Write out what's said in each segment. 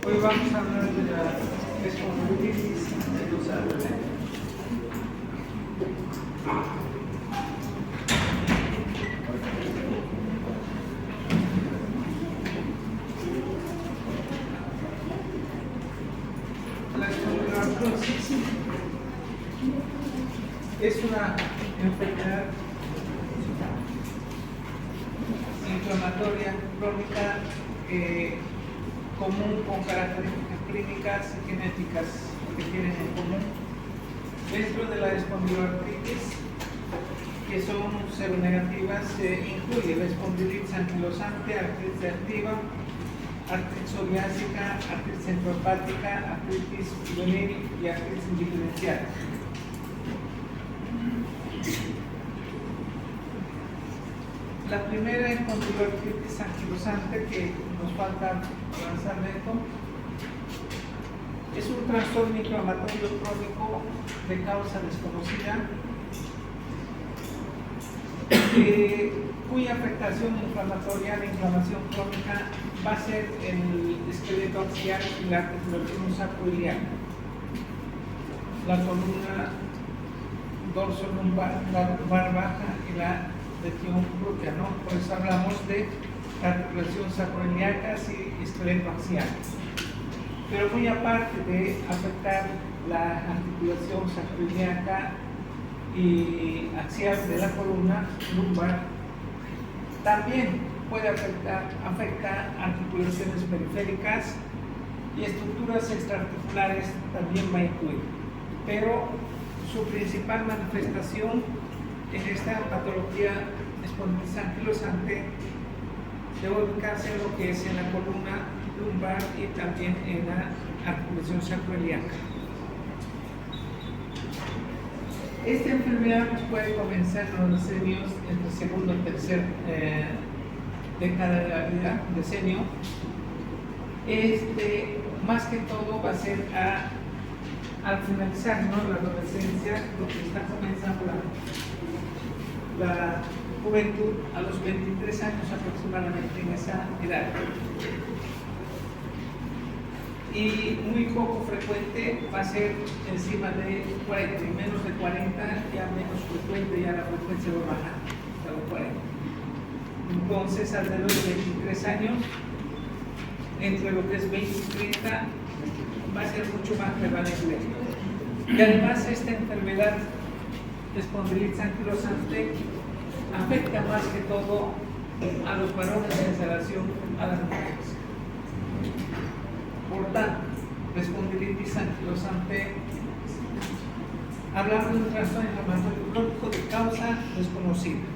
Hoy vamos a hablar de la espondilitis anquilosante. La espondiloartrosis es una enfermedad inflamatoria crónica común con características clínicas y genéticas que tienen en común. Dentro de la espondiloartritis, que son seronegativas, se incluye la espondilitis anquilosante, artritis reactiva, artritis psoriásica, artritis centropática, artritis juvenil y artritis indiferencial. La primera espondiloartritis anquilosante, que nos falta avanzar de esto, es un trastorno inflamatorio crónico de causa desconocida, cuya afectación inflamatoria, la inflamación crónica, va a ser el esqueleto axial y la articulación sacroiliaca, la columna dorso-lumbar baja y la región glútea, ¿no? Por eso hablamos de articulación sacroiliaca y esqueleto axial. Pero muy aparte de afectar la articulación sacroiliaca y axial de la columna lumbar, también puede afectar articulaciones periféricas y estructuras extraarticulares, también va a incluir. Pero su principal manifestación en esta patología espondilitis anquilosante debe ubicarse en lo que es en la columna lumbar y también en la articulación sacroiliaca. Esta enfermedad puede comenzar en los decenios entre segundo y tercer década de la vida, decenio. Más que todo va a ser al finalizar, ¿no?, la adolescencia, lo que está comenzando la juventud a los 23 años aproximadamente, en esa edad. Y muy poco frecuente va a ser encima de 40, y menos de 40 ya menos frecuente, ya la frecuencia va a bajar hasta los 40. Entonces, alrededor de 23 años, entre lo que es 20 y 30, va a ser mucho más prevalente. Y además esta enfermedad de espondilitis anquilosante afecta más que todo a los varones en relación a las mujeres. Por tanto, la espondilitis anquilosante, hablamos de un trastorno inflamatorio crónico de causa desconocida.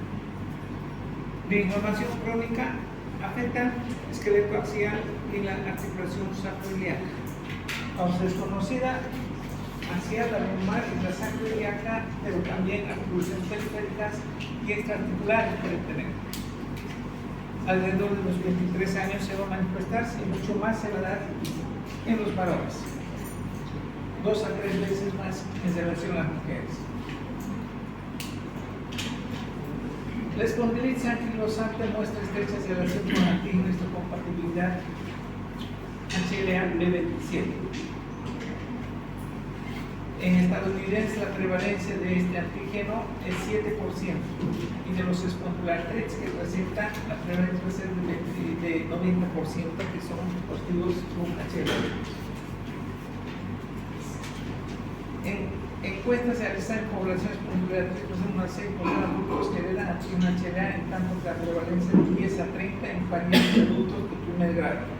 De inflamación crónica afecta el esqueleto axial y la articulación sacroiliaca. Causa desconocida, axial, la lumbar y la sacroiliaca, pero también articulaciones periféricas y extraarticulares pueden tener. Alrededor de los 23 años se va a manifestarse, y mucho más se va a dar en los varones, 2 a 3 veces más en relación a las mujeres. La espondilitis anquilosante muestra estrecha relación con la histocompatibilidad HLA-B27. En estadounidenses la prevalencia de este antígeno es 7%, y de los espondiloartritis que presentan, la prevalencia va a ser de 90%, que son positivos con HLA. En encuestas realizadas en poblaciones espondiloartritis en una serie con adultos que heredan un HLA, en tanto que la prevalencia es de 10 a 30 en parientes adultos de primer grado.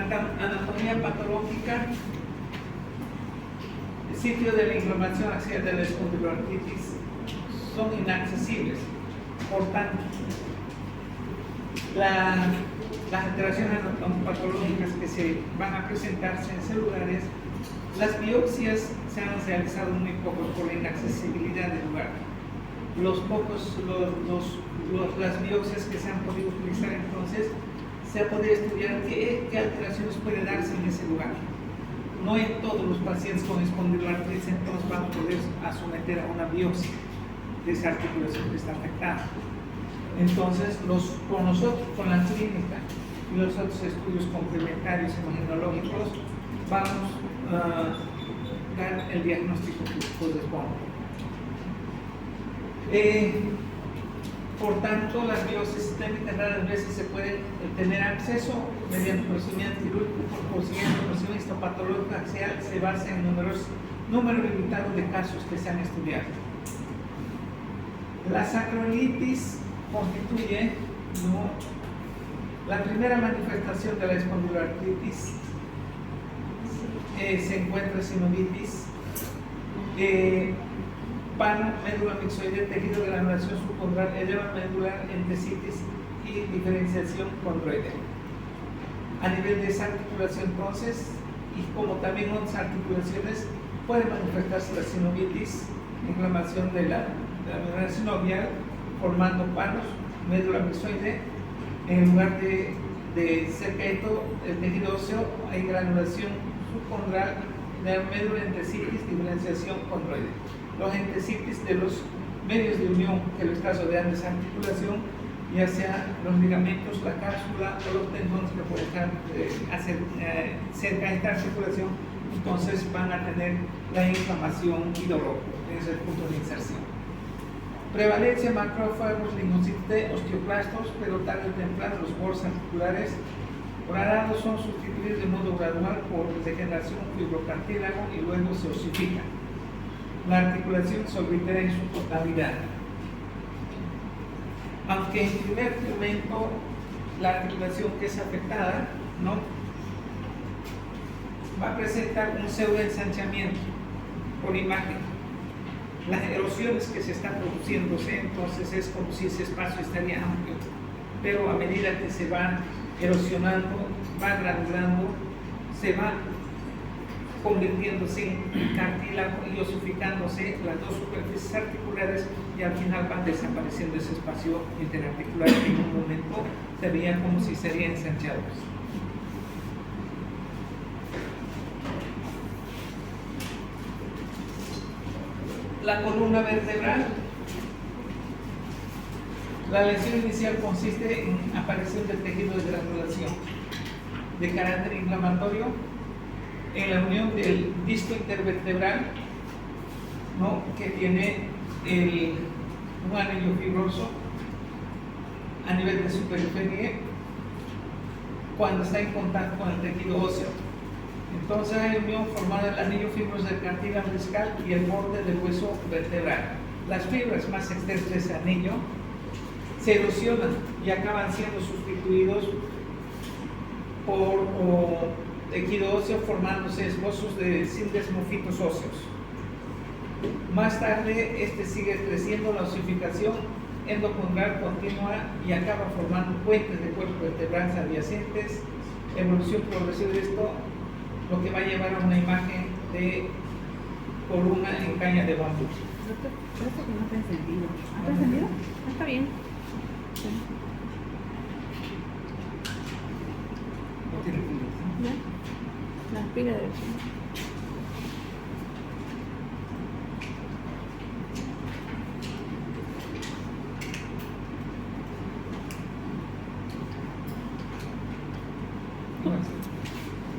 Anatomía patológica, el sitio de la inflamación axial de la espondiloartritis son inaccesibles. Por tanto, las alteraciones anatomopatológicas que se van a presentarse en esos lugares, las biopsias se han realizado muy poco por la inaccesibilidad del lugar. Las biopsias que se han podido utilizar, entonces se ha podido estudiar qué alteraciones puede darse en ese lugar. No en todos los pacientes con espondiloartritis entonces van a poder someter a una biopsia de esa articulación que está afectada. Entonces, con nosotros, con la clínica y los otros estudios complementarios imagenológicos, vamos a dar el diagnóstico que corresponde. Por tanto, las biopsias sistémicas raras veces se pueden tener acceso mediante procedimiento quirúrgico. Por consiguiente, el procedimiento histopatológico axial se basa en número limitado de casos que se han estudiado. La sacroiliitis constituye la primera manifestación de la espondiloartritis. Se encuentra sinovitis, pano, médula mixoide, tejido de granulación subcondral, edema medular, entesitis y diferenciación condroidea. A nivel de esa articulación, entonces, y como también otras articulaciones, puede manifestarse la sinovitis, inflamación de la membrana sinovial, formando panos, médula mixoide. En lugar de ser caído el tejido óseo, hay granulación subcondral de la médula, entesitis, diferenciación condroidea. Los entesitis de los medios de unión, en el caso de desarticulación, ya sea los ligamentos, la cápsula o los tendones que pueden hacer cerca de esta articulación, entonces van a tener la inflamación y dolor. Ese es el punto de inserción. Prevalencia macrófagos, linfocitos de osteoclastos, pero tarde o temprano los bordes articulares horadados son sustituidos de modo gradual por degeneración fibrocartílago y luego se osifican. La articulación se oblitera en su totalidad. Aunque en primer momento la articulación que es afectada va a presentar un pseudoensanchamiento por imagen. Las erosiones que se están produciéndose, entonces es como si ese espacio estaría amplio, pero a medida que se va erosionando, va granulando, se va convirtiéndose en cartílago y osificándose las dos superficies articulares, y al final van desapareciendo ese espacio interarticular que en un momento se veía como si serían ensanchados. La columna vertebral. La lesión inicial consiste en aparición del tejido de granulación de carácter inflamatorio en la unión del disco intervertebral, que tiene un anillo fibroso a nivel de su periferia cuando está en contacto con el tejido óseo. Entonces hay unión formada del anillo fibroso del cartílago discal y el borde del hueso vertebral. Las fibras más extensas de ese anillo se erosionan y acaban siendo sustituidos por tejido óseo, formándose esbozos sin desmofitos óseos. Más tarde, este sigue creciendo la osificación endocondral continua y acaba formando puentes de cuerpos vertebrales adyacentes. Evolución progresiva de esto, lo que va a llevar a una imagen de columna en caña de bambú. Creo que no está encendido. ¿Está encendido? Está bien. Sí. No tiene pilas, ¿no? ¿Ya? La pila de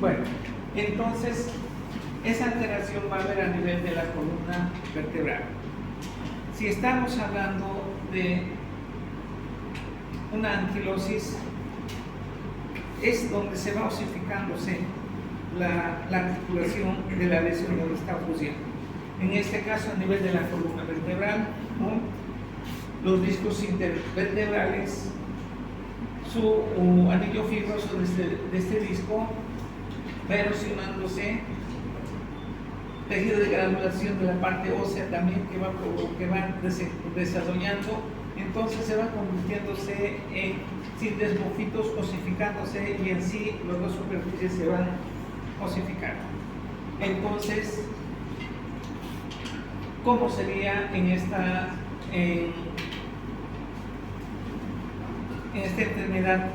Bueno, entonces esa alteración va a haber a nivel de la columna vertebral. Si estamos hablando de una anquilosis, es donde se va osificándose la articulación de la lesión donde está ocurriendo. En este caso, a nivel de la columna vertebral, los discos intervertebrales, su anillo fibroso de este disco va erosionándose, tejido de granulación de la parte ósea también que va desarrollando, entonces se va convirtiéndose en sin desmofitos, osificándose, y en sí las dos superficies se van osificando. Entonces, ¿cómo sería en esta enfermedad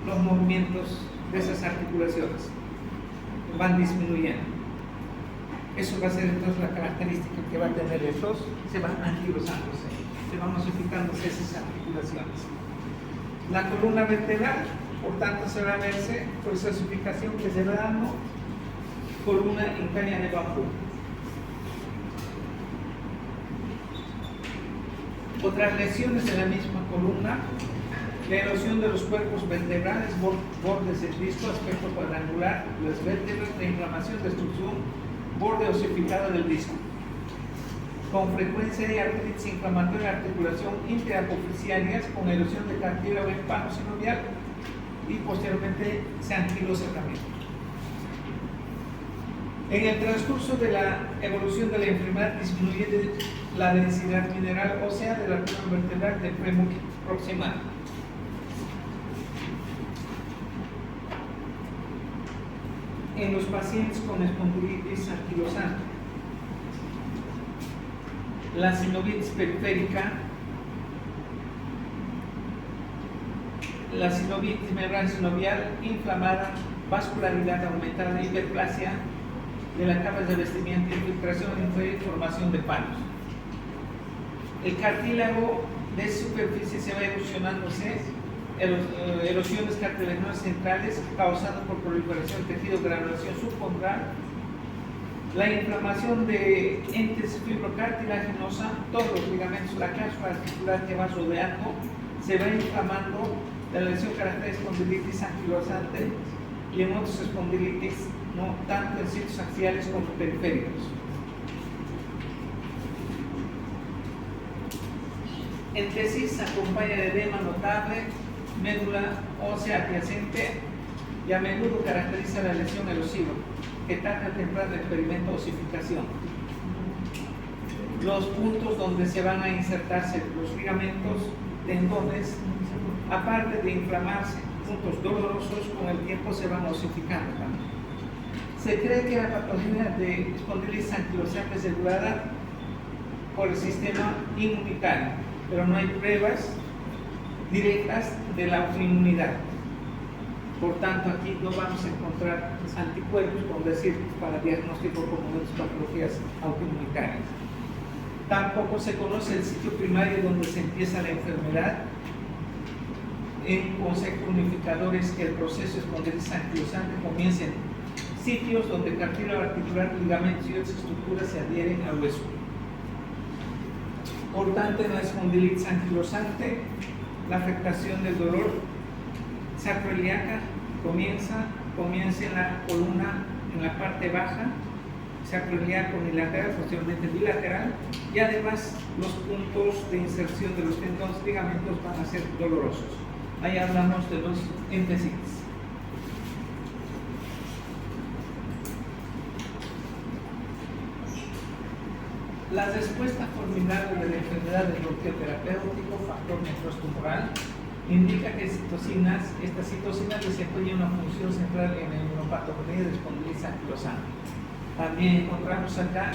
los movimientos de esas articulaciones? Van disminuyendo. Eso va a ser entonces la característica que va a tener estos, se van anquilosándose, se van osificándose esas articulaciones. La columna vertebral, por tanto, se va a verse por esa clasificación que se va dando columna en caña de bambú. Otras lesiones en la misma columna: la erosión de los cuerpos vertebrales, bordes del disco, aspecto cuadrangular, las vértebras, la inflamación, destrucción, borde osificado del disco. Con frecuencia hay artritis inflamatoria de articulación interapofisiarias con erosión de cartílago en pano sinovial y posteriormente se anquilosa también. En el transcurso de la evolución de la enfermedad disminuye la densidad mineral ósea de la columna vertebral del fémur proximal. En los pacientes con espondilitis anquilosante, la sinovitis periférica, la sinovitis membran sinovial inflamada, vascularidad aumentada, hiperplasia de la capa de revestimiento, infiltración y formación de palos. El cartílago de superficie se va erosionándose, erosiones cartilaginosas centrales causadas por proliferación de tejido, granulación subcontral, la inflamación de entes fibrocartilaginosa, todos los ligamentos, la cápsula articular que va rodeando, se va inflamando. La lesión característica espondilitis anquilosante y en otros espondilitis, no tanto en sitios axiales como periféricos. En tesis acompaña de edema notable, médula ósea adyacente y a menudo caracteriza la lesión erosiva, que tarde o temprano experimenta osificación. Los puntos donde se van a insertarse los ligamentos, tendones, aparte de inflamarse, puntos dolorosos, con el tiempo se van osificando también. Se cree que la patología de espondilitis anquilosante es regulada por el sistema inmunitario, pero no hay pruebas directas de la autoinmunidad. Por tanto, aquí no vamos a encontrar anticuerpos, por decir, para diagnóstico como de patologías autoinmunitarias. Tampoco se conoce el sitio primario donde se empieza la enfermedad. En conceptos unificadores que el proceso espondilitis anquilosante comienza en sitios donde cartílago articular, ligamentos y otras estructuras se adhieren al hueso. Por tanto, en la espondilitis anquilosante, la afectación del dolor sacroiliaca comienza en la columna, en la parte baja, sacroiliaco unilateral, posteriormente bilateral, y además los puntos de inserción de los tendones y ligamentos van a ser dolorosos. Ahí hablamos de los entesitis. La respuesta formidable de la enfermedad del bloqueo terapéutico, factor necrostumoral, indica que estas citocinas desempeñan una función central en la inmunopatología de espondilitis anquilosante. También encontramos acá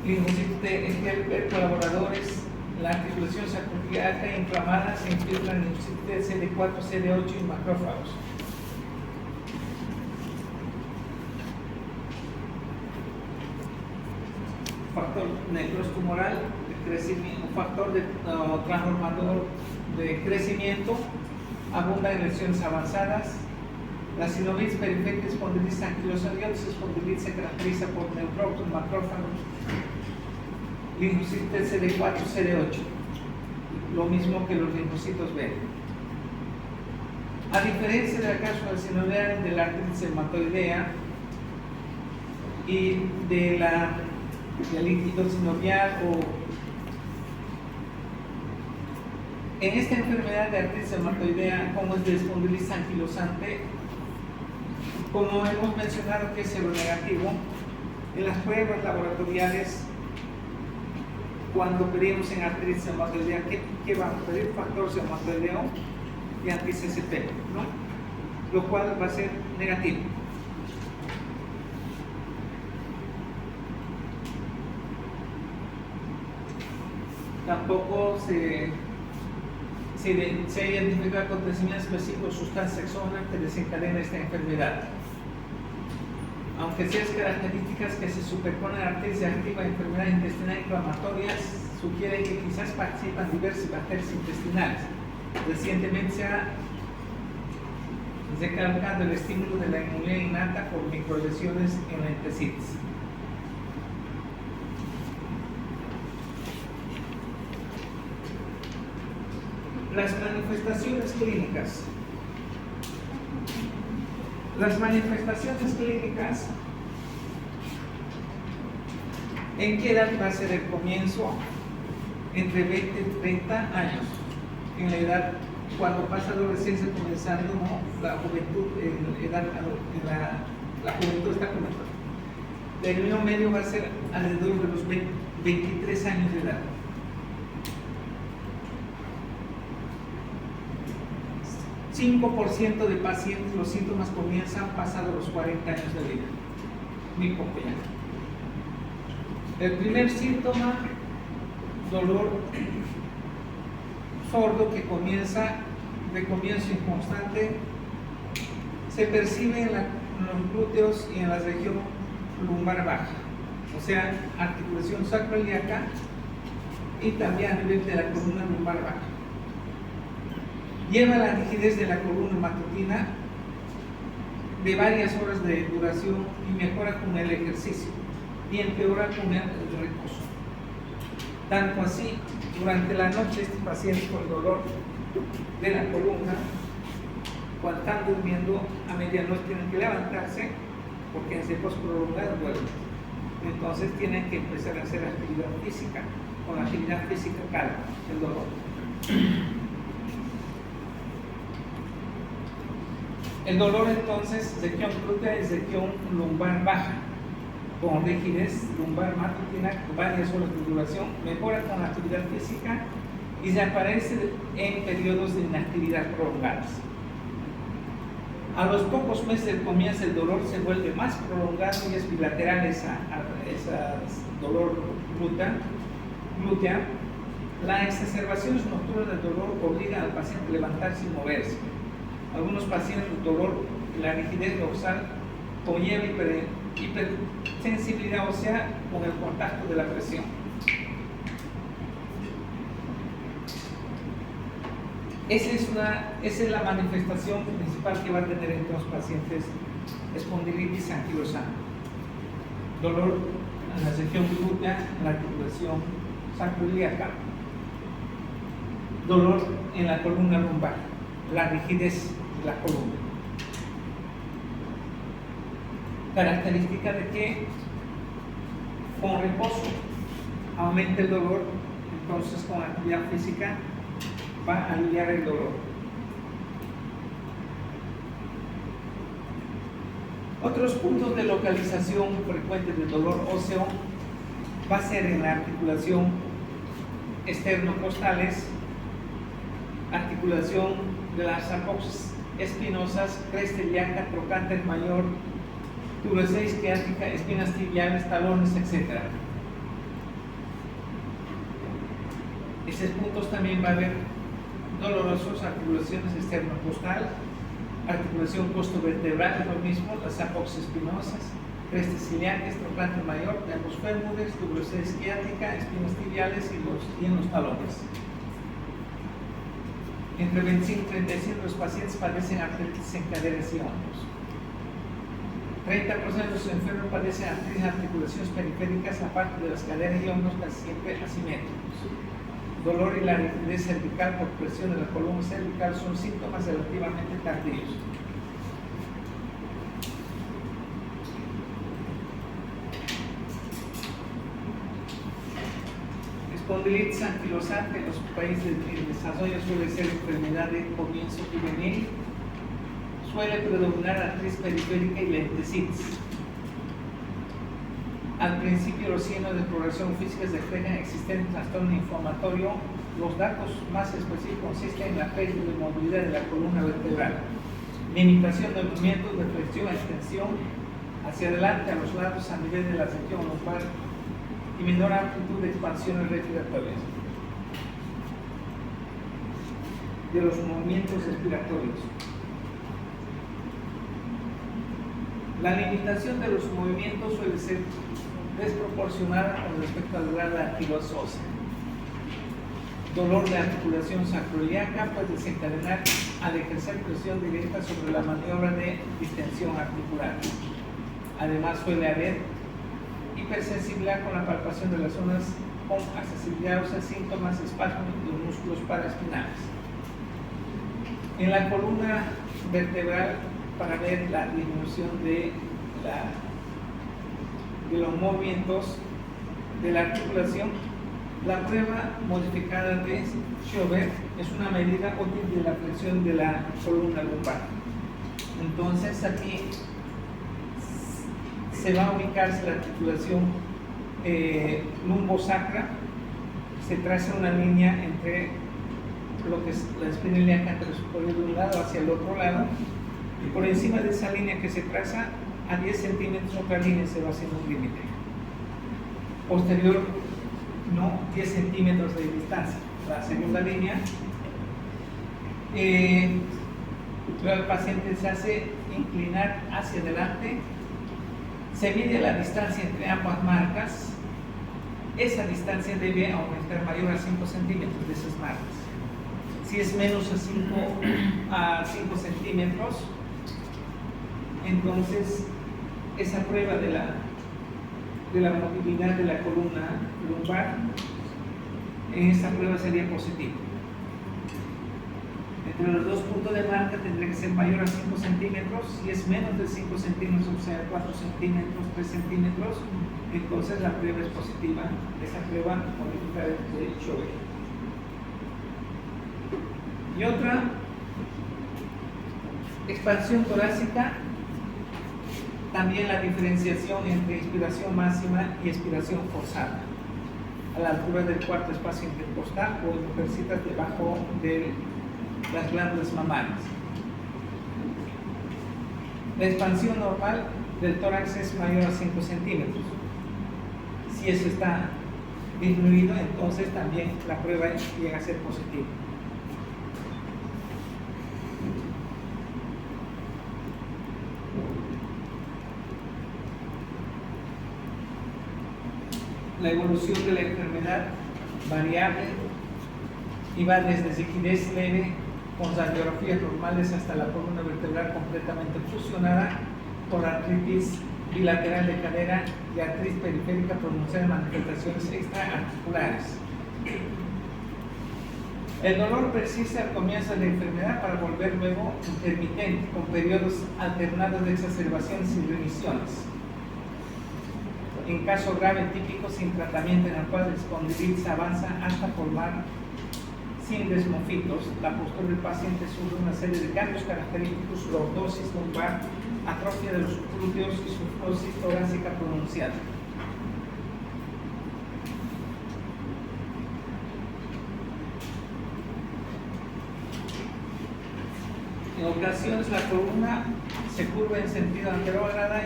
linfocitos de colaboradores. La articulación sacroiliaca inflamada se infiltran linfocitos de CD4, CD8 y macrófagos. Factor necrostumoral, un factor transformador de crecimiento, abunda en lesiones avanzadas. La sinovitis periférica, espondilitis anquilosante y otras espondilitis se caracteriza por neutrófilos, macrófagos, linfocitos CD4, CD8, lo mismo que los linfocitos B. A diferencia del caso del sinovial, de la artritis reumatoidea y del líquido sinovial en esta enfermedad de artritis reumatoidea, como es de espondilitis anquilosante, como hemos mencionado que es seronegativo, en las pruebas laboratoriales, cuando pedimos en artritis reumatoidea, ¿qué vamos a pedir? Factor reumatoideo y anti-CCP, ¿no? Lo cual va a ser negativo. Tampoco se identifica acontecimientos específicos, sustancias exógenas que desencadenan esta enfermedad. Aunque sean características que se superponen a artritis reactiva, enfermedades intestinales inflamatorias, sugiere que quizás participan diversas bacterias intestinales. Recientemente se ha recalcado el estímulo de la inmunidad innata por microlesiones en la enteritis. Las manifestaciones clínicas. Las manifestaciones clínicas, ¿en qué edad va a ser el comienzo? Entre 20 y 30 años. En la edad, cuando pasa la adolescencia comenzando, ¿no? La juventud, la juventud está comenzando. El término medio va a ser alrededor de los 23 años de edad. 5% de pacientes, los síntomas comienzan pasados los 40 años de vida. Muy poco ya. El primer síntoma, dolor sordo que comienza de comienzo inconstante, se percibe en los glúteos y en la región lumbar baja, o sea, articulación sacroiliaca y también a nivel de la columna lumbar baja. Lleva la rigidez de la columna matutina de varias horas de duración y mejora con el ejercicio y empeora con el reposo. Tanto así, durante la noche estos pacientes con dolor de la columna, cuando están durmiendo a medianoche tienen que levantarse porque en reposo prolongado duermen. Entonces tienen que empezar a hacer actividad física. Con la actividad física calma el dolor. El dolor entonces, región glútea es región lumbar baja, con rigidez lumbar matutina, varias horas de duración, mejora con la actividad física y se aparece en periodos de inactividad prolongadas. A los pocos meses del comienzo el dolor se vuelve más prolongado y es bilateral ese dolor glútea. Las exacerbaciones nocturnas del dolor obligan al paciente a levantarse y moverse. Algunos pacientes el dolor, la rigidez dorsal conlleva hipersensibilidad ósea con el contacto de la presión. Esa es la manifestación principal que va a tener entre los pacientes espondilitis anquilosante. Dolor en la región glútea, en la articulación sacroiliaca. Dolor en la columna lumbar, la rigidez de la columna. Característica de que con reposo aumenta el dolor, entonces con actividad física va a aliviar el dolor. Otros puntos de localización frecuentes del dolor óseo va a ser en la articulación esternocostales, articulación de las apófisis espinosas, cresta ilíaca, trocánter mayor, tuberosidad isquiática, espinas tibiales, talones, etc. Esos puntos también va a haber dolorosos, articulaciones esternocostal, articulación costovertebral, es lo mismo, las apófisis espinosas, crestas ilíacas, trocánter mayor, ambos fémures, tuberosidad isquiática, espinas tibiales y en los talones. Entre 25 y 35 de los pacientes padecen artritis en caderas y hombros. 30% de los enfermos padecen artritis en articulaciones periféricas, aparte de las caderas y hombros, casi siempre asimétricos. Dolor y la rigidez cervical por presión de la columna cervical son síntomas relativamente tardíos. Espondilitis anquilosante en los países en desarrollo suele ser enfermedad de comienzo juvenil, suele predominar artritis periférica y lentecitis. Al principio los signos de progresión física reflejan existente trastorno inflamatorio. Los datos más específicos consisten en la pérdida de movilidad de la columna vertebral, limitación de movimientos de flexión a extensión hacia adelante a los lados a nivel de la región lumbar y menor amplitud de expansiones respiratorias de los movimientos respiratorios. La limitación de los movimientos suele ser desproporcionada con respecto al grado de actividad ósea. dolor de articulación sacroiliaca puede desencadenar al ejercer presión directa sobre la maniobra de distensión articular. Además suele haber hipersensibilidad con la palpación de las zonas con accesibilidad, o sea, síntomas, espasmos de los músculos paraespinales. En la columna vertebral, para ver la disminución de los movimientos de la articulación, la prueba modificada de Schober es una medida útil de la flexión de la columna lumbar. Entonces aquí se va a ubicar la articulación lumbosacra, se traza una línea entre lo que es la espina ilíaca transpositoria de un lado hacia el otro lado, y por encima de esa línea que se traza a 10 centímetros otra línea se va haciendo un límite posterior, no 10 centímetros de distancia, la segunda línea. Luego el paciente se hace inclinar hacia adelante, se mide la distancia entre ambas marcas. Esa distancia debe aumentar mayor a 5 centímetros de esas marcas. Si es menos a 5 centímetros, entonces esa prueba de la movilidad de la columna lumbar, en esta prueba sería positivo. Entre los dos puntos de marca tendría que ser mayor a 5 centímetros. Si es menos de 5 centímetros, o sea, 4 centímetros, 3 centímetros, entonces la prueba es positiva. Esa prueba modificada de Schober. Y otra, expansión torácica, también la diferenciación entre inspiración máxima y expiración forzada, a la altura del cuarto espacio intercostal o en mujercitas debajo de las glándulas mamarias. La expansión normal del tórax es mayor a 5 centímetros. Si eso está disminuido, entonces también la prueba llega a ser positiva. La evolución de la enfermedad variable y va desde rigidez leve con radiografías normales hasta la columna vertebral completamente fusionada por artritis bilateral de cadera y artritis periférica pronunciada en manifestaciones extraarticulares. El dolor persiste al comienzo de la enfermedad para volver luego intermitente con periodos alternados de exacerbaciones y remisiones. En caso grave típico sin tratamiento, en el cual la espondilitis avanza hasta formar sindesmofitos, la postura del paciente sufre una serie de cambios característicos: lordosis lumbar, atrofia de los glúteos y sufrosis torácica pronunciada. En ocasiones la columna se curva en sentido anterograda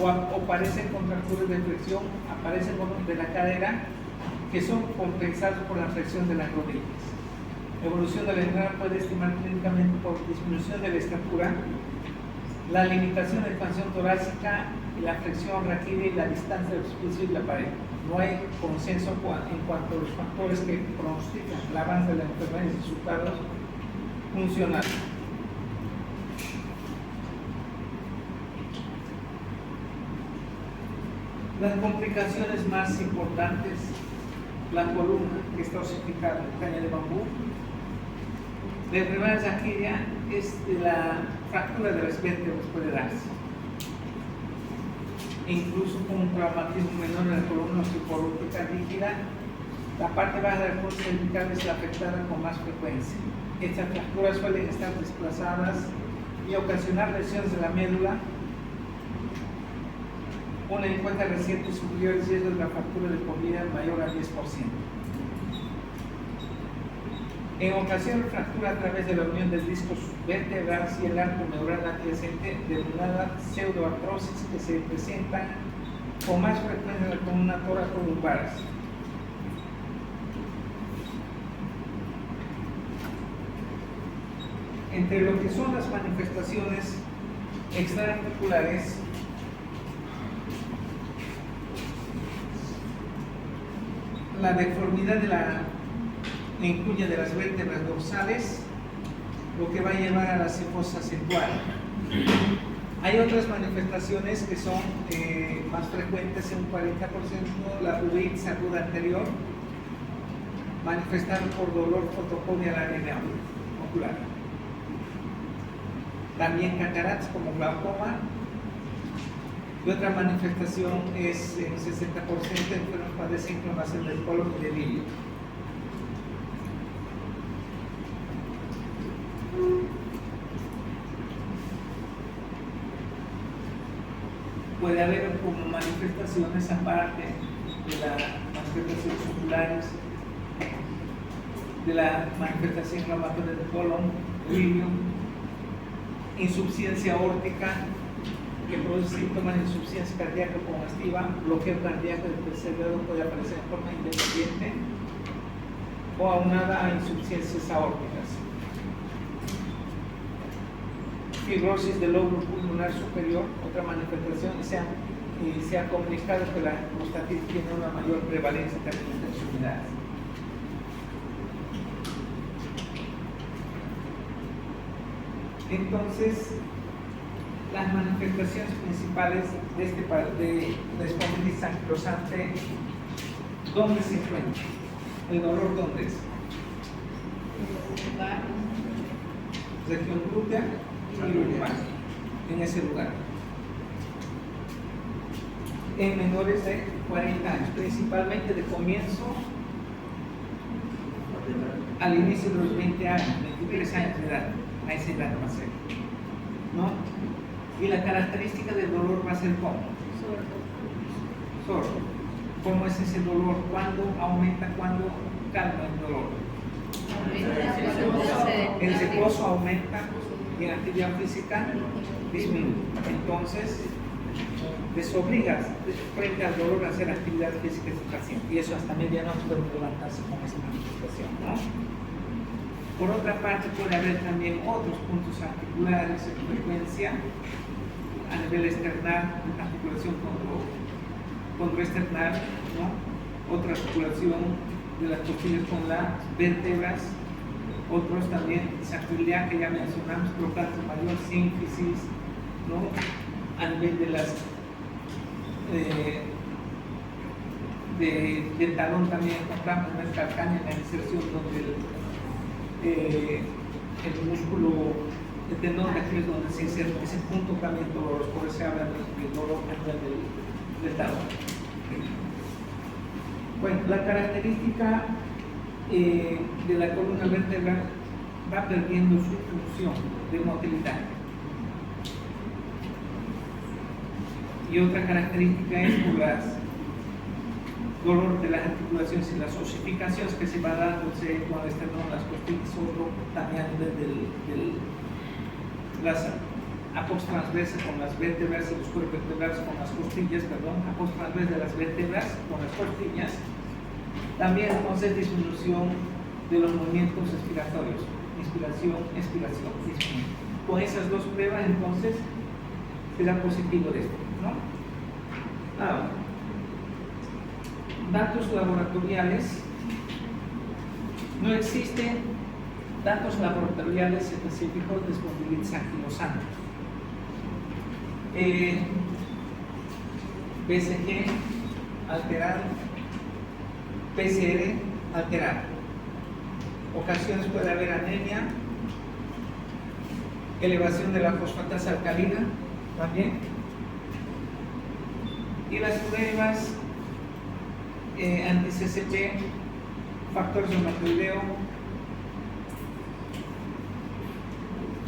o aparecen contracturas de flexión, aparecen bonos de la cadera que son compensados por la flexión de las rodillas. La evolución de la enfermedad puede estimar clínicamente por disminución de la estatura, la limitación de expansión torácica y la flexión raquídea y la distancia del piso y la pared. No hay consenso en cuanto a los factores que pronostican el avance de la enfermedad y resultados funcionales. Las complicaciones más importantes: la columna que está osificada en caña de bambú. La enfermedad raquídea es de la fractura de las vértebras, puede darse. Incluso con un traumatismo menor en la columna osteoporótica rígida, la parte baja del cuerpo cervical es la afectada con más frecuencia. Estas fracturas suelen estar desplazadas y ocasionar lesiones de la médula. Una encuesta reciente sugirió el riesgo de la fractura de por vida mayor al 10%. En ocasiones, fractura a través de la unión del disco subvertebral y el arco neural adyacente, denominada pseudoartrosis, que se presenta con más frecuencia en la columna tóraco-lumbar. Entre lo que son las manifestaciones extraarticulares, la deformidad de la incluye de las vértebras dorsales, lo que va a llevar a la cifosis acentual. Hay otras manifestaciones que son más frecuentes en un 40%, la uveitis aguda anterior, manifestada por dolor fotofonía al área ocular. También cataratas como glaucoma. Y otra manifestación es en 60% enfermos padecen inflamación del colon y del hígado. Puede haber como manifestaciones aparte de las manifestaciones oculares, de la manifestación inflamatoria del colon, hígado, insuficiencia aórtica, que produce síntomas de insuficiencia cardíaca congestiva, bloqueo cardíaco del tercer grado puede aparecer en forma independiente o aunada a insuficiencias aórticas. Fibrosis del lóbulo pulmonar superior, otra manifestación, se ha comunicado que la prostatitis tiene una mayor prevalencia también en las unidades. Entonces, las manifestaciones principales de la espondilitis anquilosante, ¿dónde se encuentra? ¿El dolor dónde es? Región glútea y lumbar, en ese lugar. En menores de 40 años, principalmente de comienzo al inicio de los 20 años, 23 años de edad, a esa edad va a ser, ¿no? Y la característica del dolor va a ser ¿cómo? Sordo. ¿Cómo es ese dolor? ¿Cuándo aumenta? ¿Cuándo calma el dolor? El reposo aumenta y la actividad física disminuye. Entonces, desobligas frente al dolor a hacer actividad física de su paciente. Y eso hasta medianoche puede levantarse con esa manifestación, ¿no? Por otra parte, puede haber también otros puntos articulares en frecuencia a nivel external, articulación condroesternal, ¿no? Otra articulación de las costillas con las vértebras, otros también sacroiliac que ya mencionamos, trocánter mayor, sínfisis, ¿no? A nivel de las del talón también encontramos en el calcáneo, en la inserción donde el músculo, el tendón de Aquiles donde se inserta ese punto también doloroso, por eso se habla del dolor a nivel del talón. Bueno, la característica de la columna vertebral va perdiendo su función de motilidad. Y otra característica es por las dolor de las articulaciones y las osificaciones que se va dándose con el esternón, las costillas, otro también de las apostransversas con las vértebras y los cuerpos vertebrales con las costillas, perdón, apostransversas de las vértebras con las costillas. También entonces disminución de los movimientos respiratorios, inspiración, expiración, disminución. Con esas dos pruebas entonces será positivo de esto, ¿no? Ahora, datos laboratoriales. No existen datos laboratoriales específicos de espondilitis anquilosante. BCG alterado, PCR alterado. Ocasiones puede haber anemia, elevación de la fosfatasa alcalina también. Y las pruebas anti-CCP, factor reumatoideo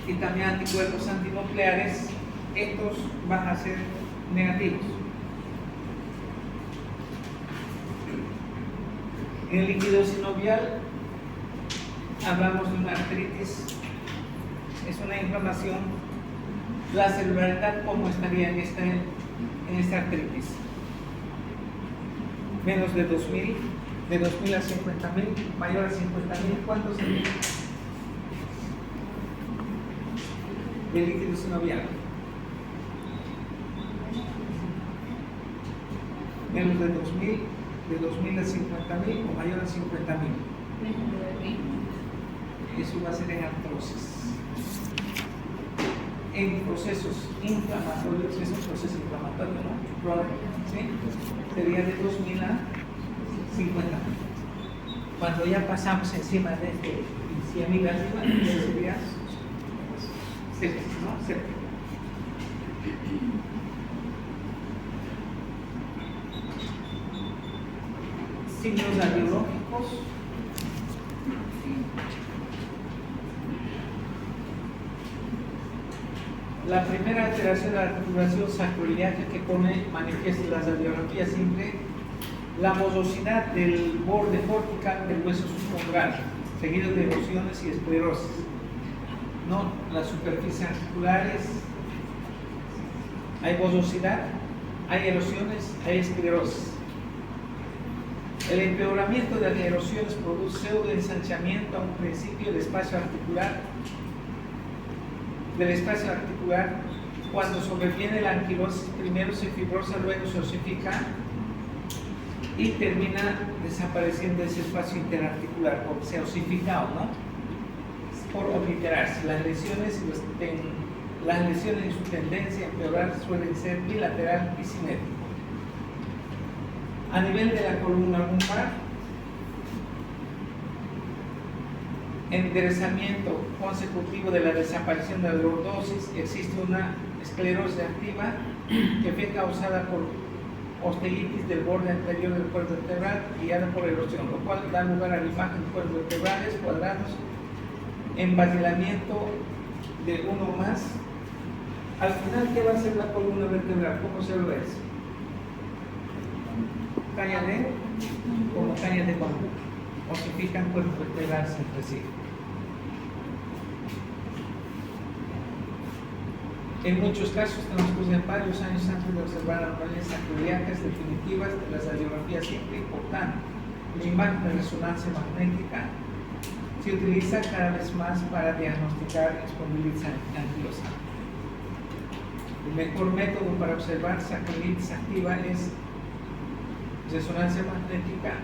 y también anticuerpos antinucleares, estos van a ser negativos. En el líquido sinovial hablamos de una artritis, es una inflamación. La celularidad, ¿cómo estaría en esta artritis? Menos de 2000, de 2000 a 50,000, mayor a 50,000, ¿cuántos sería? El líquido sinovial. Menos de 2000, de 2000 a 50,000 o mayor a 50,000. Eso va a ser en artrosis. En procesos inflamatorios, es un proceso inflamatorio, ¿no? Crónico, ¿sí? Sería de 2000 a 50. Cuando ya pasamos encima de este 100.000 arriba, eso sería sepsis, ¿no? Sepsis. Signos radiológicos. La primera alteración de la articulación sacroiliaca que pone manifiesta la radiografía simple, la modosidad del borde cortical del hueso subcondral, seguido de erosiones y esclerosis. ¿No? Las superficies articulares, hay modosidad, hay erosiones, hay esclerosis. El empeoramiento de las erosiones produce pseudoensanchamiento a un principio del espacio articular, cuando sobreviene la anquilosis, primero se fibrosa, luego se osifica y termina desapareciendo ese espacio interarticular, porque se ha osificado, ¿no? Por obliterarse. Las lesiones y su tendencia a empeorar suelen ser bilateral y simétrico. A nivel de la columna lumbar, enderezamiento consecutivo de la desaparición de la lordosis, existe una esclerosis activa que fue causada por osteitis del borde anterior del cuerpo vertebral guiada por erosión, lo cual da lugar a la imagen de cuerpos vertebrales cuadrados, envaselamiento de uno más. Al final, ¿qué va a ser la columna vertebral? ¿Cómo se lo ves? Caña de bambú. Osifican cuerpos vertebrales entre sí. En muchos casos transcurren varios años antes de observar anomalías sacroiliacas definitivas de la radiografía simple y por tanto la imagen de resonancia magnética se utiliza cada vez más para diagnosticar espondilitis anquilosa. El mejor método para observar sacroilitis activa es resonancia magnética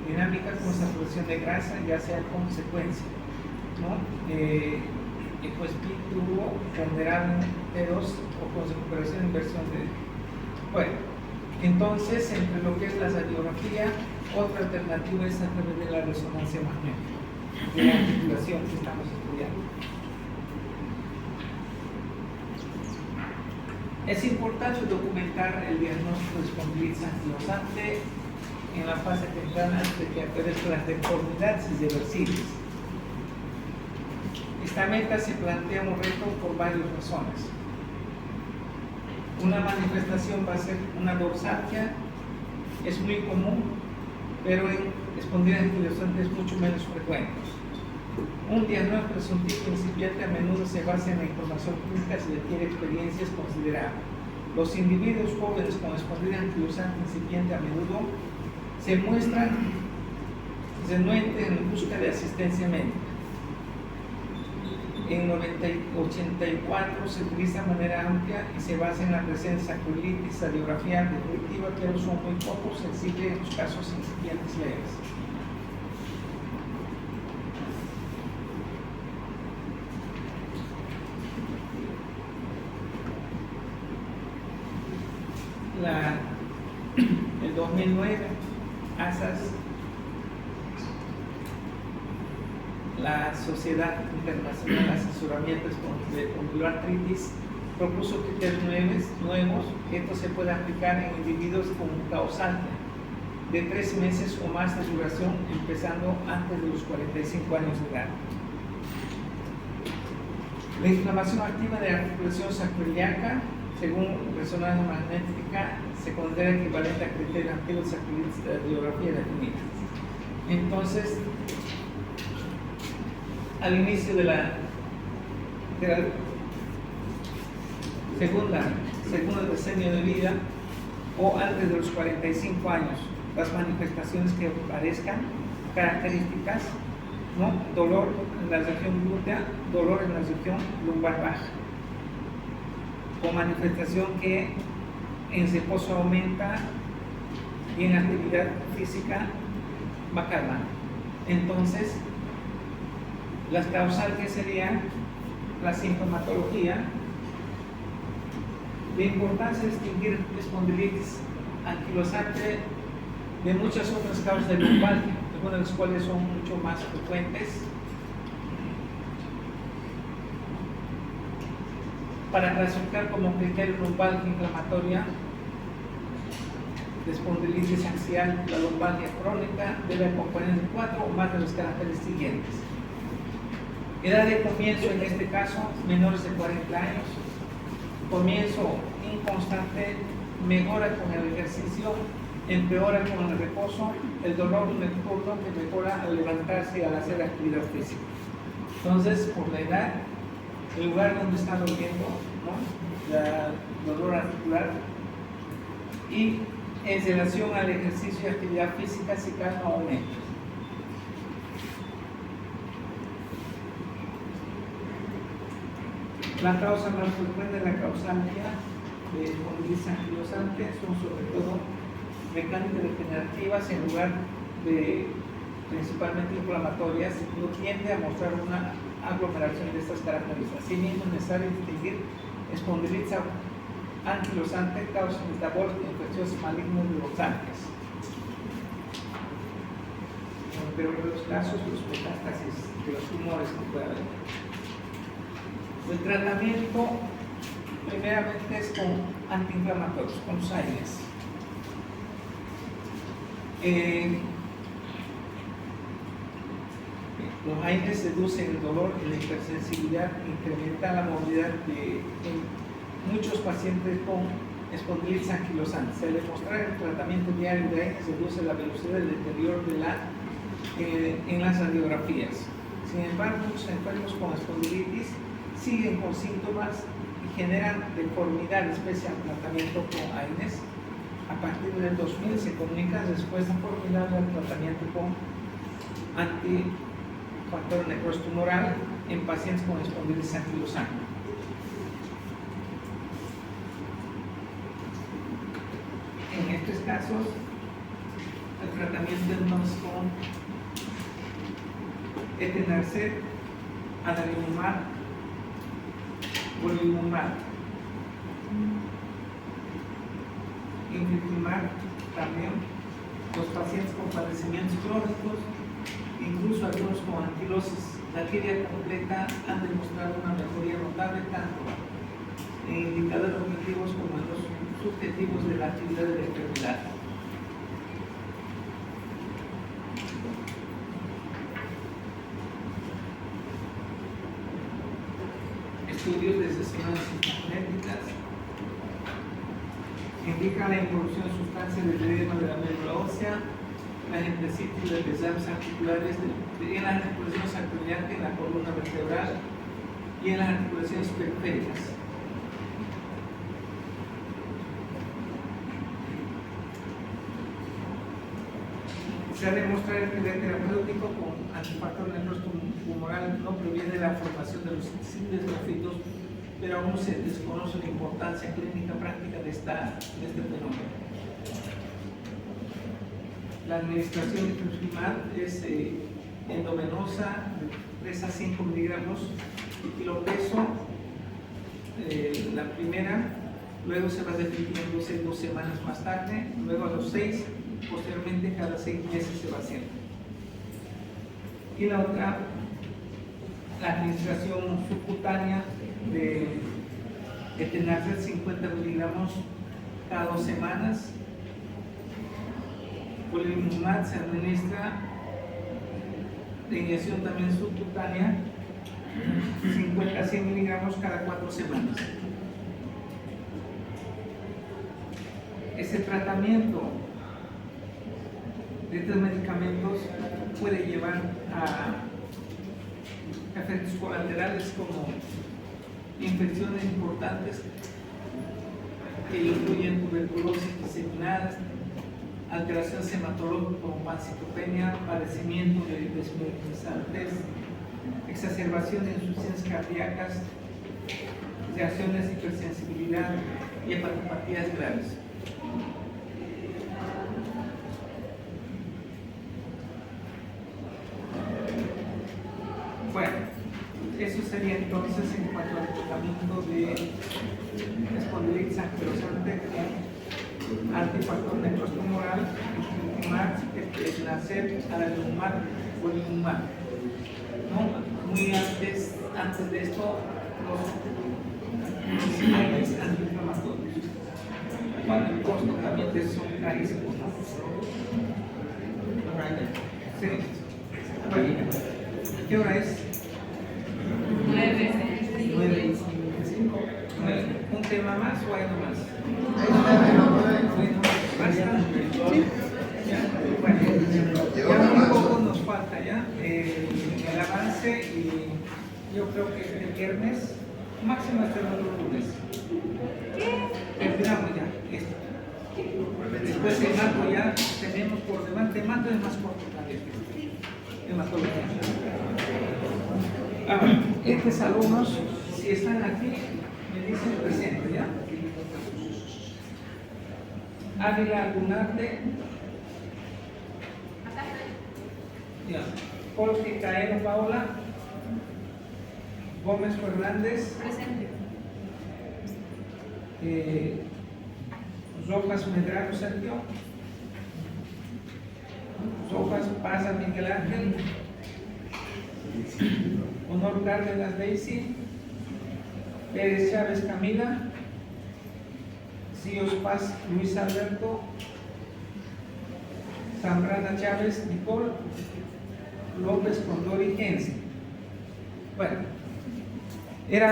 dinámica con saturación de grasa, ya sea con secuencia, ¿no? Pues tubo ponderable T2 o con recuperación inversión de. Bueno, entonces, entre lo que es la radiografía, otra alternativa es a través de la resonancia magnética, de la articulación que estamos estudiando. Es importante documentar el diagnóstico de espondilitis anquilosante en la fase temprana antes de que aparezcan las deformidades irreversibles. Esta meta se plantea un reto por varias razones. Una manifestación va a ser una dorsalgia, es muy común, pero en espondilitis anquilosante es mucho menos frecuente. Un diagnóstico presuntivo incipiente a menudo se basa en la información clínica y requiere experiencias considerables. Los individuos jóvenes con espondilitis anquilosante incipiente a menudo se muestran renuentes en busca de asistencia médica. En 84 se utiliza de manera amplia y se basa en la presencia de sacroilitis, radiografía definitiva, pero son muy pocos sensibles en los casos incipientes leves. El 2009, ASAS, la Sociedad Internacional de Asesoramiento de Espondiloartritis, propuso criterios nuevos que esto se puede aplicar en individuos con causalgia de 3 meses o más de duración, empezando antes de los 45 años de edad. La inflamación activa de la articulación sacroiliaca, según resonancia magnética, se considera equivalente a criterios antiguos de sacroilitis de radiografía definida. Entonces, al inicio de la segundo decenio de vida o antes de los 45 años, las manifestaciones que aparezcan, características, ¿no? Dolor en la región glútea, dolor en la región lumbar baja, o manifestación que en reposo aumenta y en actividad física va calmando. Entonces, las causales que serían la sintomatología, de importancia distinguir espondilitis anquilosante de muchas otras causas de lumbalgia, algunas de las cuales son mucho más frecuentes. Para clasificar como criterio lumbalgia inflamatoria de espondilitis axial, la lumbalgia crónica debe acompañar de 4 o más de los caracteres siguientes. Edad de comienzo, en este caso, menores de 40 años. Comienzo inconstante, mejora con el ejercicio, empeora con el reposo, el dolor nocturno que mejora al levantarse y al hacer actividad física. Entonces, por la edad, el lugar donde está doliendo, ¿no? Dolor articular, y en relación al ejercicio y actividad física, si calma o aumenta. La causa más frecuente de la causalgia de espondilitis anquilosante son sobre todo mecánicas degenerativas en lugar de principalmente inflamatorias, no tiende a mostrar una aglomeración de estas características. Asimismo, es necesario distinguir espondilitis anquilosante, causas metabólicas infecciosas malignas de los ángeles. En el peor de los casos, los metástasis de los tumores que pueda haber. El tratamiento, primeramente, es con antiinflamatorios, con los AINES. Los AINES reducen el dolor y la hipersensibilidad, incrementan la movilidad en muchos pacientes con espondilitis anquilosante. Se demostró el tratamiento diario de AINES reduce la velocidad del deterioro en las radiografías. Sin embargo, muchos enfermos con espondilitis siguen con síntomas y generan deformidades pese al tratamiento con AINES. A partir del 2000 se comunica respuesta formidable al tratamiento con antifactor necrosis tumoral en pacientes con espondilitis anquilosante. En estos casos, el tratamiento no es con etanercept, adalimumab, golimumab, infliximab también. Los pacientes con padecimientos crónicos, incluso algunos con anquilosis laqueria completa, han demostrado una mejoría notable tanto en indicadores objetivos como en los subjetivos de la actividad de la enfermedad. Estudios de sesiones magnéticas indican la introducción de sustancias del edema de la médula ósea, la ejemplicitis de desarmes articulares en las articulaciones acromiantes en la columna vertebral y en las articulaciones periféricas. Se ha demostrado que el terapéutico con antifactor necrosis tumoral no previene la formación de los simples grafitos, pero aún se desconoce la importancia clínica práctica de este fenómeno. La administración de infliximab es endovenosa, de 3 a 5 miligramos de kilopeso, la primera, luego se va definiendo 2 semanas más tarde, luego a los 6, posteriormente cada 6 meses se va haciendo. Y la otra, la administración subcutánea de etanercept 50 miligramos cada 2 semanas. Golimumab se administra de inyección también subcutánea 50 a 100 miligramos cada 4 semanas. Ese tratamiento de estos medicamentos puede llevar a efectos colaterales como infecciones importantes que incluyen tuberculosis diseminadas, alteraciones hematológicas como pancitopenia, padecimiento de desmovilizantes, exacerbación de insuficiencias cardíacas, reacciones de hipersensibilidad y hepatopatías graves. Bueno, eso sería entonces en cuanto al tratamiento de espondilitis anquilosante con antifactor necrotumoral, el nacer adalimumab o adalimumab. ¿No? Muy antes de esto, los aires antiinflamatorios. Bueno, el costo también de eso son carísimos, ¿no? Sí. Bueno, ¿qué hora es? 9:05. ¿Un tema más o hay algo más? ¿Basta? Sí. Bueno, ya muy poco nos falta ya el avance y yo creo que el viernes, máximo hasta el otro lunes. Terminamos ya esto. Después el marco ya tenemos por delante, el marco es más corto también. Hematología. Ahora, estos alumnos, si están aquí, me dicen presente, ¿ya? Ávila Lunarte. Ya. Jorge Caero Paola. Gómez Fernández. Presente. Rojas Medrano Sergio. Rojas Paza Miguel Ángel. Honor Cárdenas Daisy. Pérez Chávez Camila. Cíos Paz Luis Alberto. Zambrana Chávez Nicole. López Condori Jensen. Bueno, era